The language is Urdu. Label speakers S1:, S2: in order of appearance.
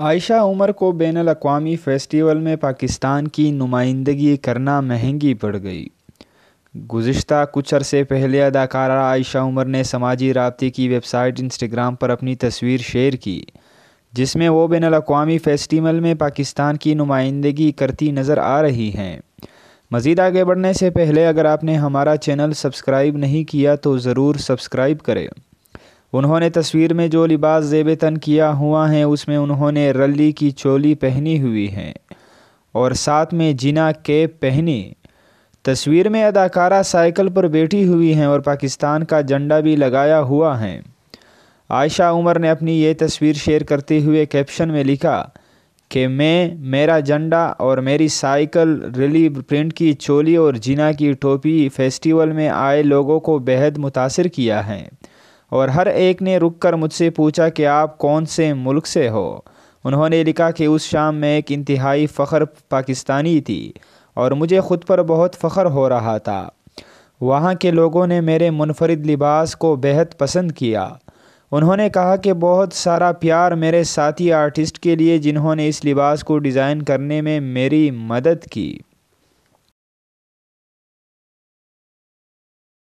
S1: عائشہ عمر کو بین الاقوامی فیسٹیول میں پاکستان کی نمائندگی کرنا مہنگی پڑ گئی۔ گزشتہ کچھ عرصے پہلے اداکارہ عائشہ عمر نے سماجی رابطے کی ویب سائٹ انسٹاگرام پر اپنی تصویر شیئر کی، جس میں وہ بین الاقوامی فیسٹیول میں پاکستان کی نمائندگی کرتی نظر آ رہی ہیں۔ مزید آگے بڑھنے سے پہلے اگر آپ نے ہمارا چینل سبسکرائب نہیں کیا تو ضرور سبسکرائب کریں۔ انہوں نے تصویر میں جو لباس زیب تن کیا ہوا ہے اس میں انہوں نے رلی کی چولی پہنی ہوئی ہے اور ساتھ میں جینا کیپ پہنی۔ تصویر میں اداکارہ سائیکل پر بیٹھی ہوئی ہیں اور پاکستان کا جھنڈا بھی لگایا ہوا ہے۔ عائشہ عمر نے اپنی یہ تصویر شیئر کرتے ہوئے کیپشن میں لکھا کہ میرا جھنڈا اور میری سائیکل رلی پرنٹ کی چولی اور جینا کی ٹوپی فیسٹیول میں آئے لوگوں کو بہت متاثر کیا ہے اور ہر ایک نے رک کر مجھ سے پوچھا کہ آپ کون سے ملک سے ہو۔ انہوں نے لکھا کہ اس شام میں ایک انتہائی فخر پاکستانی تھی اور مجھے خود پر بہت فخر ہو رہا تھا۔ وہاں کے لوگوں نے میرے منفرد لباس کو بہت پسند کیا۔ انہوں نے کہا کہ بہت سارا پیار میرے ساتھی آرٹسٹ کے لیے جنہوں نے اس لباس کو ڈیزائن کرنے میں میری مدد کی۔